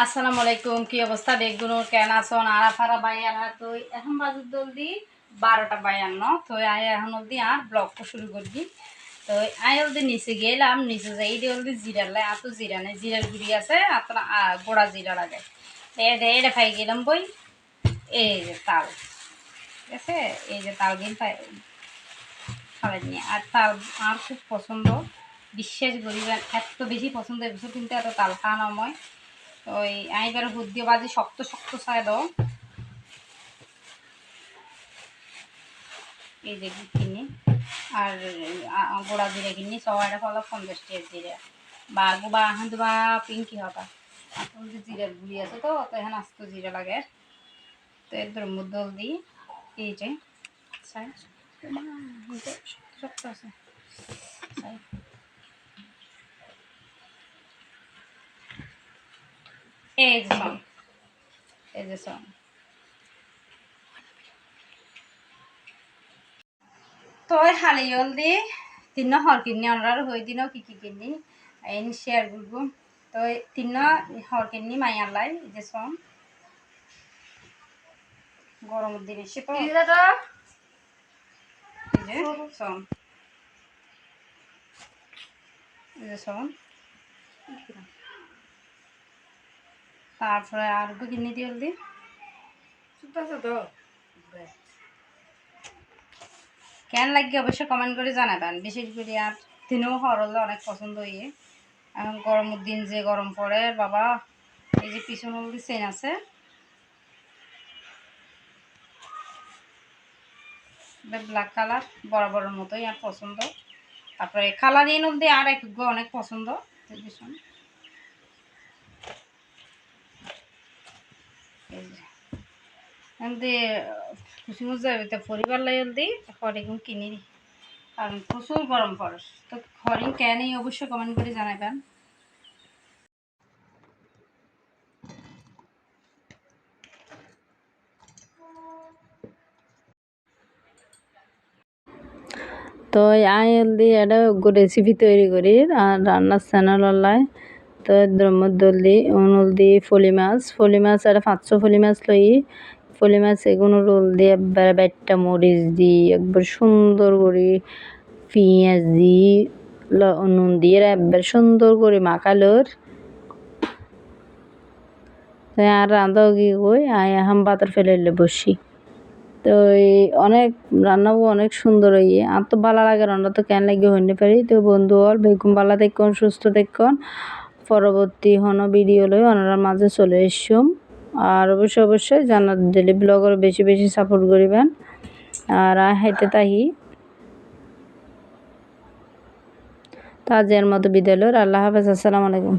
আসসালামু আলাইকুম। কি অবস্থা বেগুনো কেন আসন আরা ফারা বাইয়ার তো এখন বাজুর জলদি 12টা বায়ান্ন তো আয় এখন অবধি আর ব্লগটা শুরু করবি। তো আয় অবধি নিচে গেলাম, নিচে যাই দিয়ে অবধি জিরার লাই এত জিরা নেই, জিরার গুড়ি আছে আপনার গোড়া জিরা লাগে এটা পাই গেলাম বই। এই যে তাল, ঠিক আছে, এই যে তাল গিন খাবার নিয়ে আর তাল আর খুব পছন্দ, বিশ্বাস করিবেন এত বেশি পছন্দ এবছর কিন্তু এত তাল খাওয়ানো হয়। ওই আইবার হুদ দিয়ে বাজি শক্ত শক্ত ছায় দাও। এই যে কিনি আর গোড়া জিরে কিনি সবাইটা ফলো 50 টাকা জিরে বা গোবা এখন তো বা পিঙ্কি হতা এখন যে জিরের গুড়ি আছে তো এখন আস্ত জিরে লাগে। তো এর মধ্যে দিই এই যে শক্ত আছে এই যে সব এই যে সব তো হালি জলদি তিন হর কিনি আমরা হয়ে দিনও কি কিনি এই শেয়ার করবো। তো তিন হর কিনি মাইয়ার লাই যে সম গরমের দিন এসে তো সম সম তারপরে আর কিনি দিয়ে জলদি কেন লাগে অবশ্যই কমেন্ট করে জানাবেন। বিশেষ করে আর তিনও হরলে অনেক পছন্দ হইয়ে এখন গরমের দিন যে গরম পড়ে বাবা। এই যে পিছন হলদি চেন আছে ব্ল্যাক কালার বরাবরের মতোই আর পছন্দ। তারপরে কালার ইন অব্দি আর এক অনেক পছন্দ। খুশি মজা পরিবার লাই দি হরিগুম কিনি কারণ প্রচুর গরম পড়ে। তো হরিং কেন অবশ্যই কমেন্ট করে জানাবেন। তো আইল দিয়ে একটা রেসিপি তৈরি করি আর রান্নার চ্যানেল লাই। তো এর মধ্যে দি উনুল দি ফলি মাছ আর 500 ফলি মাছ লই। ফলি মাছ এগুলো রোল দিয়ে একবার বেটটা মরিচ দি একবার সুন্দর করে পেঁয়াজ দি নুন দিয়ে একবার সুন্দর করে মাখালোর আর রাঁধাও কি কই আয় এখন বাতার ফেলে বসি। তো এই অনেক রান্নাও অনেক সুন্দর হইয়ে আর তো ভালো লাগে রান্না তো কেন লাগে হইতে পারি। তো বন্ধু হল বেগুন ভালো দেখুন সুস্থ দেখুন পরবর্তী হন ভিডিও লই ওনার মাঝে চলে এসুম। আর অবশ্যই জানার ডেলি ব্লগের বেশি বেশি সাপোর্ট করিবেন আর হাইতে তাহি তাজের মতো বিদায় লই। আল্লাহ হাফেজ, আসসালামু আলাইকুম।